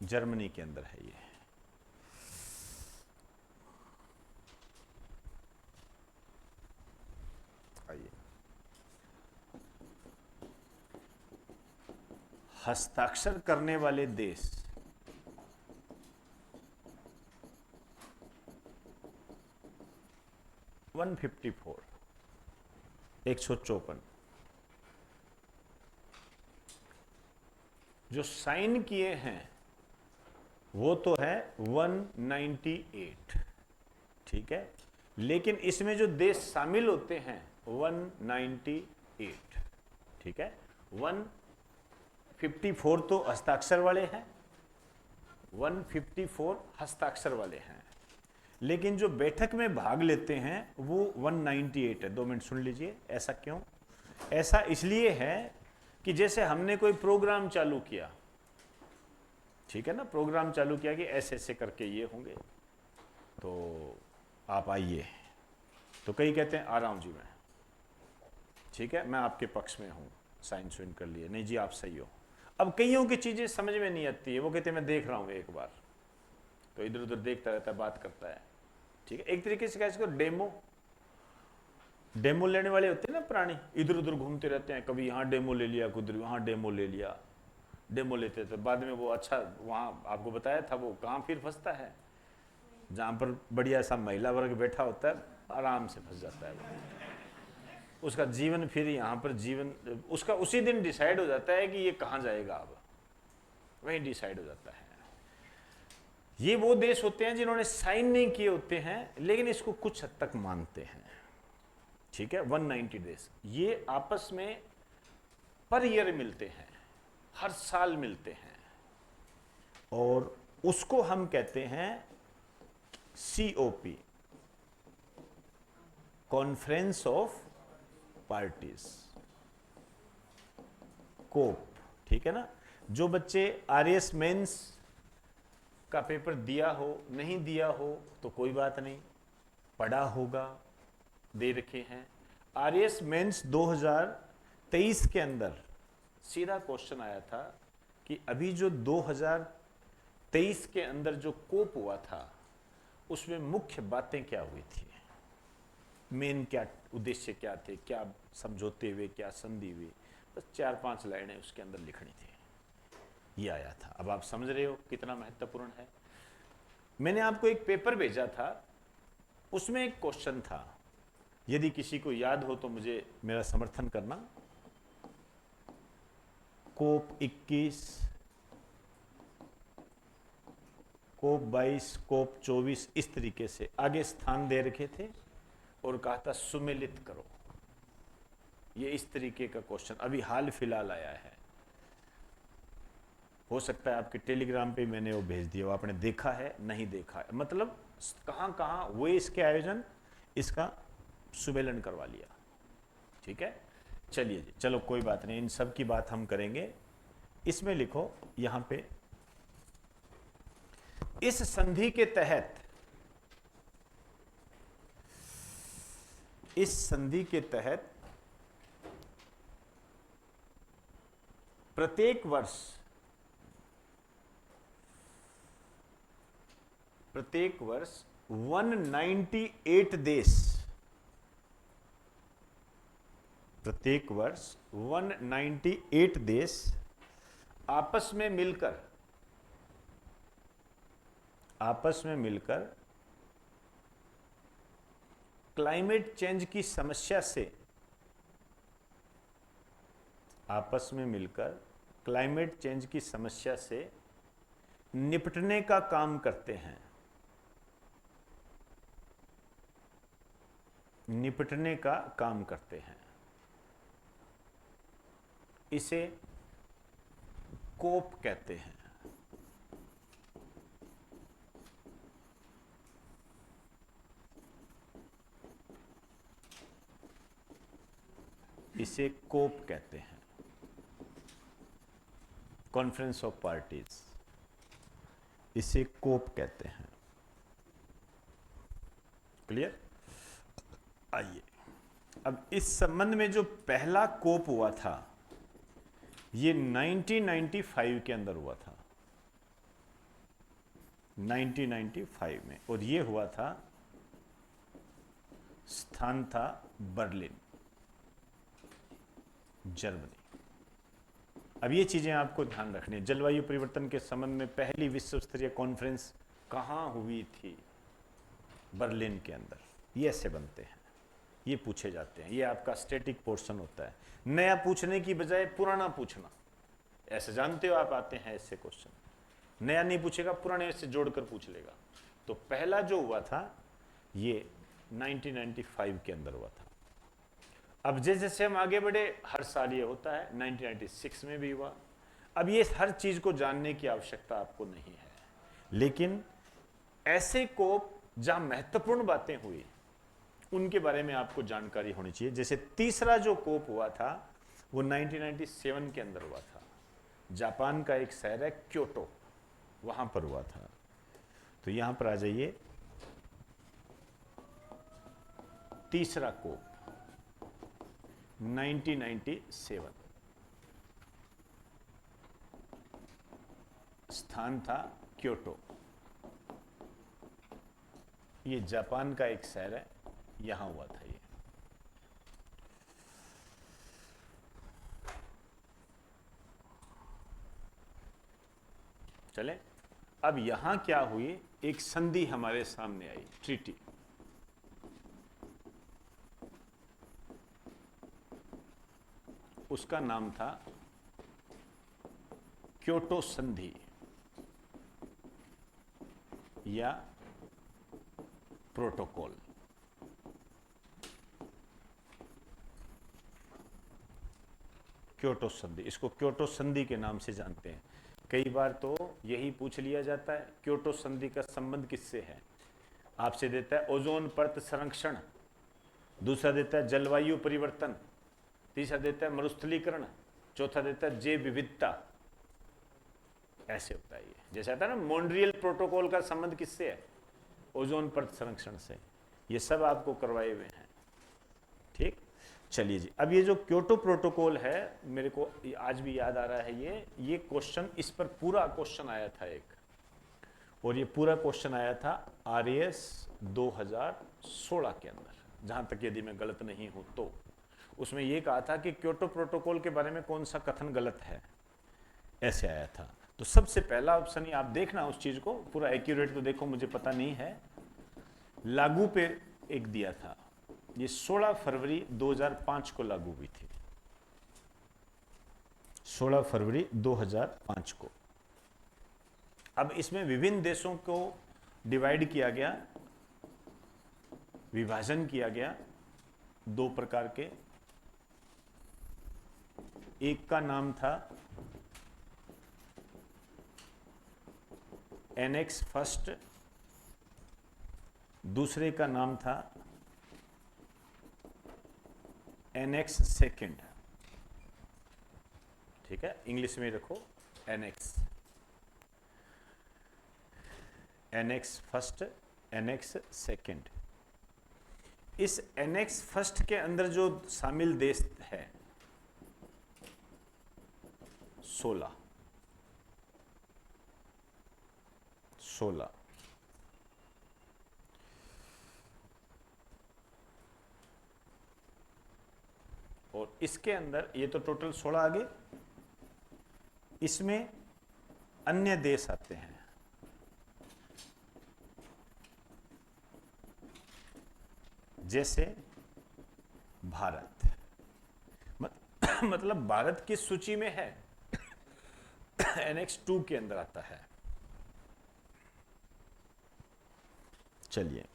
जर्मनी के अंदर है ये। आइए, हस्ताक्षर करने वाले देश 154, 154। जो साइन किए हैं वो तो है 198, ठीक है, लेकिन इसमें जो देश शामिल होते हैं 198, ठीक है। 154 तो हस्ताक्षर वाले हैं, 154 हस्ताक्षर वाले हैं, लेकिन जो बैठक में भाग लेते हैं वो 198 है। 2 मिनट सुन लीजिए, ऐसा क्यों? ऐसा इसलिए है कि जैसे हमने कोई प्रोग्राम चालू किया, ठीक है ना, प्रोग्राम चालू किया कि ऐसे ऐसे करके ये होंगे, तो आप आइए। तो कई कहते हैं आ रहा हूँ जी मैं, ठीक है, मैं आपके पक्ष में हूँ, साइन सुइन कर लिए, नहीं जी आप सही हो। अब कईयों की चीज़ें समझ में नहीं आती है, वो कहते हैं मैं देख रहा हूँ एक बार, तो इधर उधर देखता रहता है, बात करता है, ठीक है। एक तरीके से क्या इसको डेमो लेने वाले होते हैं ना प्राणी, इधर उधर घूमते रहते हैं, कभी यहाँ डेमो ले लिया, कुछ वहाँ डेमो ले लिया, डेमो लेते थे, बाद में वो अच्छा वहाँ आपको बताया था वो कहाँ फिर फंसता है, जहाँ पर बढ़िया सा महिला वर्ग बैठा होता है, आराम से फंस जाता है वो। उसका जीवन फिर यहाँ पर जीवन उसका उसी दिन डिसाइड हो जाता है कि ये कहाँ जाएगा, अब वहीं डिसाइड हो जाता है। ये वो देश होते हैं जिन्होंने साइन नहीं किए होते हैं, लेकिन इसको कुछ हद तक मानते हैं, ठीक है। 190 डेज ये आपस में पर ईयर मिलते हैं, हर साल मिलते हैं, और उसको हम कहते हैं COP, कॉन्फ्रेंस ऑफ पार्टीज, कोप, ठीक है ना। जो बच्चे RAS मेंस का पेपर दिया हो, नहीं दिया हो तो कोई बात नहीं, पढ़ा होगा, दे रखे हैं। RAS मेंस 2023 के अंदर सीधा क्वेश्चन आया था कि अभी जो 2023 के अंदर जो कोप हुआ था उसमें मुख्य बातें क्या हुई थी, मेन क्या उद्देश्य क्या थे, क्या समझौते हुए, क्या संधि हुई, बस 4-5 लाइनें उसके अंदर लिखनी थी, ये आया था। अब आप समझ रहे हो कितना महत्वपूर्ण है। मैंने आपको एक पेपर भेजा था, उसमें एक क्वेश्चन था, यदि किसी को याद हो तो मुझे मेरा समर्थन करना। कोप 21, कोप 22, कोप 24, इस तरीके से आगे स्थान दे रखे थे और कहा था सुमेलित करो। ये इस तरीके का क्वेश्चन अभी हाल फिलहाल आया है, हो सकता है आपके टेलीग्राम पे मैंने वो भेज दिया, वो आपने देखा है, नहीं देखा है, मतलब कहाँ कहाँ हुए इसके आयोजन, इसका सुमेलन करवा लिया, ठीक है। चलिए जी, चलो कोई बात नहीं, इन सब की बात हम करेंगे। इसमें लिखो यहां पे, इस संधि के तहत, इस संधि के तहत प्रत्येक वर्ष 198 देश, प्रत्येक वर्ष 198 देश आपस में मिलकर क्लाइमेट चेंज की समस्या से, आपस में मिलकर क्लाइमेट चेंज की समस्या से निपटने का काम करते हैं, निपटने का काम करते हैं। इसे कोप कहते हैं, इसे कोप कहते हैं, कॉन्फ्रेंस ऑफ पार्टीज, इसे कोप कहते हैं। क्लियर? आइए, अब इस संबंध में जो पहला कोप हुआ था ये 1995 के अंदर हुआ था, 1995 में, और ये हुआ था, स्थान था बर्लिन, जर्मनी। अब ये चीजें आपको ध्यान रखनी है। जलवायु परिवर्तन के संबंध में पहली विश्व स्तरीय कॉन्फ्रेंस कहां हुई थी? बर्लिन के अंदर। ये ऐसे बनते हैं, ये पूछे जाते हैं, ये आपका स्टैटिक पोर्शन होता है। नया पूछने की बजाय पुराना पूछना, ऐसे जानते हो आप, आते हैं ऐसे क्वेश्चन। नया नहीं पूछेगा, पुराने से जोड़कर पूछ लेगा। तो पहला जो हुआ था ये 1995 के अंदर हुआ था। अब जैसे जैसे हम आगे बढ़े, हर साल ये होता है, 1996 में भी हुआ। अब ये हर चीज को जानने की आवश्यकता आपको नहीं है, लेकिन ऐसे कोप जहां महत्वपूर्ण बातें हुई उनके बारे में आपको जानकारी होनी चाहिए। जैसे तीसरा जो कोप हुआ था वो 1997 के अंदर हुआ था। जापान का एक शहर है क्योटो, वहां पर हुआ था। तो यहां पर आ जाइए, तीसरा कोप 1997, स्थान था क्योटो। ये जापान का एक शहर है, यहां हुआ था ये। चले, अब यहां क्या हुई, एक संधि हमारे सामने आई, ट्रीटी। उसका नाम था क्योटो संधि या प्रोटोकॉल। क्योटो संधि, इसको क्योटो संधि के नाम से जानते हैं। कई बार तो यही पूछ लिया जाता है क्योटो संधि का संबंध किससे है। आपसे देता है ओजोन परत संरक्षण, दूसरा देता है जलवायु परिवर्तन, तीसरा देता है मरुस्थलीकरण, चौथा देता है जैव विविधता। ऐसे होता है ये, जैसे आता है ना मॉन्ट्रियल प्रोटोकॉल का संबंध किससे है, ओजोन परत संरक्षण से। ये सब आपको करवाए हुए हैं, ठीक। चलिए जी, अब ये जो क्योटो प्रोटोकॉल है, मेरे को आज भी याद आ रहा है, ये क्वेश्चन, इस पर पूरा क्वेश्चन आया था एक, और ये पूरा क्वेश्चन आया था RAS 2016 के अंदर, जहां तक यदि मैं गलत नहीं हूं तो। उसमें यह कहा था कि क्योटो प्रोटोकॉल के बारे में कौन सा कथन गलत है, ऐसे आया था। तो सबसे पहला ऑप्शन ही आप देखना, उस चीज को पूरा एक्यूरेट तो देखो, मुझे पता नहीं है। लागू पे एक दिया था, ये 16 फरवरी 2005 को लागू हुई थी, 16 फरवरी 2005 को। अब इसमें विभिन्न देशों को डिवाइड किया गया, विभाजन किया गया दो प्रकार के। एक का नाम था एनेक्स फर्स्ट, दूसरे का नाम था एनेक्स सेकंड। ठीक है, इंग्लिश में रखो annex, annex first, annex second. इस एनेक्स फर्स्ट के अंदर जो शामिल देश है 16, और इसके अंदर ये तो टोटल 16 आ गए, इसमें अन्य देश आते हैं। जैसे भारत, मतलब भारत की सूची में है, एनेक्स 2 के अंदर आता है। चलिए,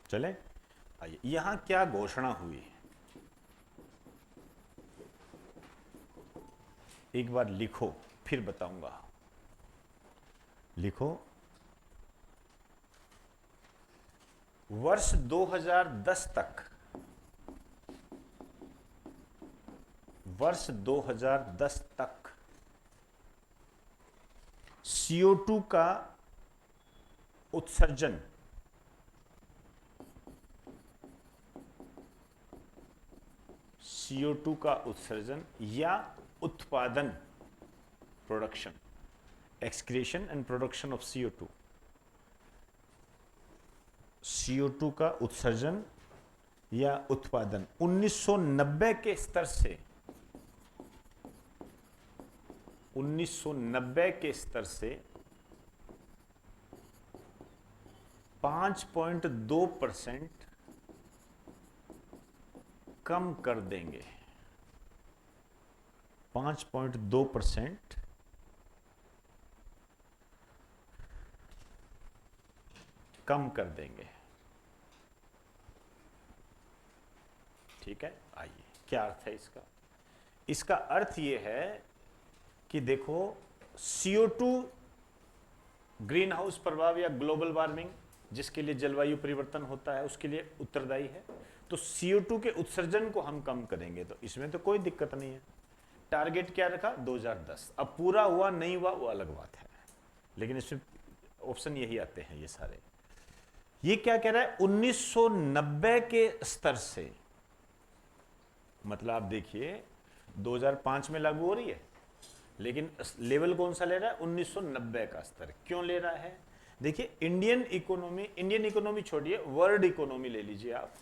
चले आइए, यहां क्या घोषणा हुई, एक बार लिखो फिर बताऊंगा। लिखो, वर्ष 2010 तक, वर्ष 2010 तक CO2 का उत्सर्जन CO2 का उत्सर्जन या उत्पादन, production, excretion and production of CO2, CO2 का उत्सर्जन या उत्पादन 1990 के स्तर से, 1990 के स्तर से 5.2% कम कर देंगे। 5.2% कम कर देंगे। ठीक है, आइए, क्या अर्थ है इसका? इसका अर्थ यह है कि देखो, CO2 ग्रीन हाउस प्रभाव या ग्लोबल वार्मिंग, जिसके लिए जलवायु परिवर्तन होता है, उसके लिए उत्तरदायी है। तो CO2 के उत्सर्जन को हम कम करेंगे, तो इसमें तो कोई दिक्कत नहीं है। टारगेट क्या रखा? 2010। अब पूरा हुआ नहीं हुआ वो अलग बात है, लेकिन इसमें ऑप्शन यही आते हैं ये सारे। ये क्या कह रहा है? 1990 के स्तर से, मतलब आप देखिए 2005 में लागू हो रही है, लेकिन लेवल कौन सा ले रहा है? 1990 का स्तर। क्यों ले रहा है? देखिए इंडियन इकोनॉमी छोड़िए, वर्ल्ड इकोनॉमी ले लीजिए आप।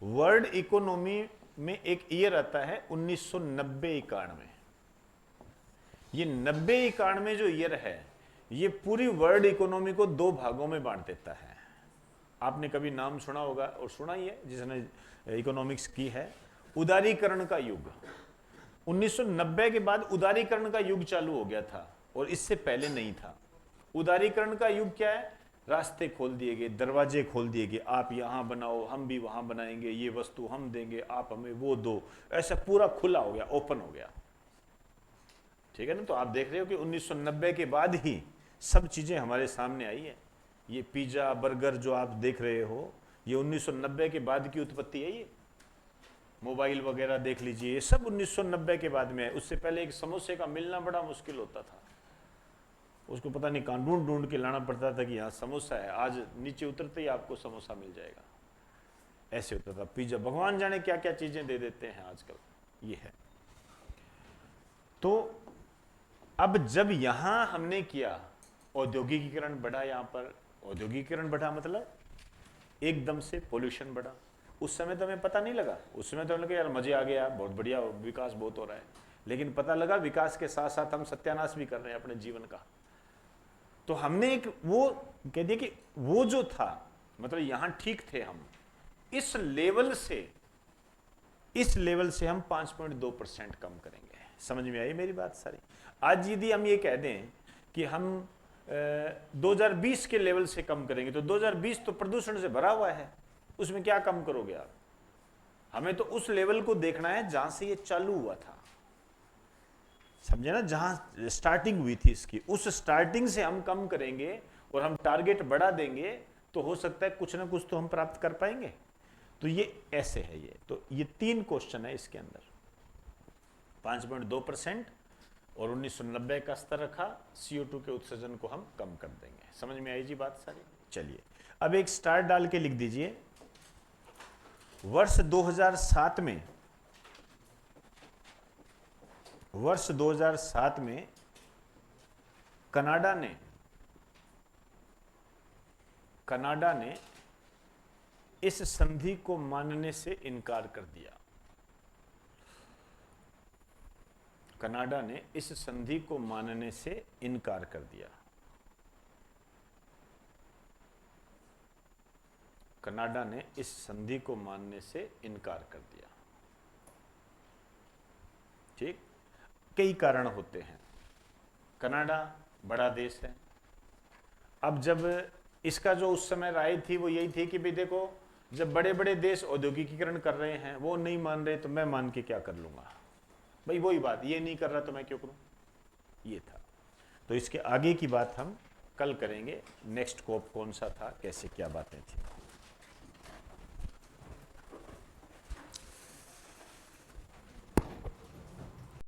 वर्ल्ड इकोनॉमी में एक ईयर आता है 1990-91। ये 90-91 जो ईयर है, ये पूरी वर्ल्ड इकोनॉमी को दो भागों में बांट देता है। आपने कभी नाम सुना होगा, और सुना ही है जिसने इकोनॉमिक्स की है, उदारीकरण का युग। 1990 के बाद उदारीकरण का युग चालू हो गया था, और इससे पहले नहीं था। उदारीकरण का युग क्या है? रास्ते खोल दिए गए, दरवाजे खोल दिए गए, आप यहां बनाओ, हम भी वहां बनाएंगे, ये वस्तु हम देंगे, आप हमें वो दो, ऐसा पूरा खुला हो गया, ओपन हो गया। ठीक है ना? तो आप देख रहे हो कि 1990 के बाद ही सब चीजें हमारे सामने आई है। ये पिज्जा बर्गर जो आप देख रहे हो, ये 1990 के बाद की उत्पत्ति है। ये मोबाइल वगैरह देख लीजिए, ये सब 1990 के बाद में है। उससे पहले एक समोसे का मिलना बड़ा मुश्किल होता था, उसको पता नहीं कहाँ ढूंढ ढूंढ के लाना पड़ता था कि यहाँ समोसा है, आज नीचे उतरते ही आपको समोसा मिल जाएगा, ऐसे होता था। पिज्जा, भगवान जाने क्या क्या चीजें दे देते हैं आजकल, ये है। तो अब जब यहां हमने किया, औद्योगिकीकरण बढ़ा, यहां पर औद्योगिकीकरण बढ़ा मतलब एकदम से पोल्यूशन बढ़ा। उस समय तो हमें पता नहीं लगा, उस समय तो लगा यार मजे आ गया, बहुत बढ़िया, विकास बहुत हो रहा है। लेकिन पता लगा विकास के साथ साथ हम सत्यानाश भी कर रहे हैं अपने जीवन का। तो हमने एक वो कह दिया कि वो जो था, मतलब यहां ठीक थे हम, इस लेवल से हम 5.2% कम करेंगे। समझ में आई मेरी बात सारी? आज यदि हम ये कह दें कि हम 2020 के लेवल से कम करेंगे, तो 2020 तो प्रदूषण से भरा हुआ है, उसमें क्या कम करोगे आप? हमें तो उस लेवल को देखना है जहां से ये चालू हुआ था, समझे ना? जहां स्टार्टिंग हुई थी इसकी, उस स्टार्टिंग से हम कम करेंगे और हम टारगेट बढ़ा देंगे, तो हो सकता है कुछ ना कुछ तो हम प्राप्त कर पाएंगे। तो ये ऐसे है। ये तो ये 3 क्वेश्चन है इसके अंदर। 5.2% और 1990 का स्तर रखा, CO2 के उत्सर्जन को हम कम कर देंगे। समझ में आई जी बात सारी? चलिए अब एक स्टार डाल के लिख दीजिए। वर्ष 2007 में कनाडा ने इस संधि को मानने से इनकार कर दिया। कनाडा ने इस संधि को मानने से इनकार कर दिया। कनाडा ने इस संधि को मानने से इनकार कर दिया। ठीक, कई कारण होते हैं। कनाडा बड़ा देश है। अब जब इसका जो उस समय राय थी वो यही थी कि भाई देखो, जब बड़े बड़े देश औद्योगिकीकरण कर रहे हैं, वो नहीं मान रहे, तो मैं मान के क्या कर लूंगा भाई? वही बात, ये नहीं कर रहा तो मैं क्यों करूं, ये था। तो इसके आगे की बात हम कल करेंगे। नेक्स्ट कोप कौन सा था, कैसे क्या बातें थी।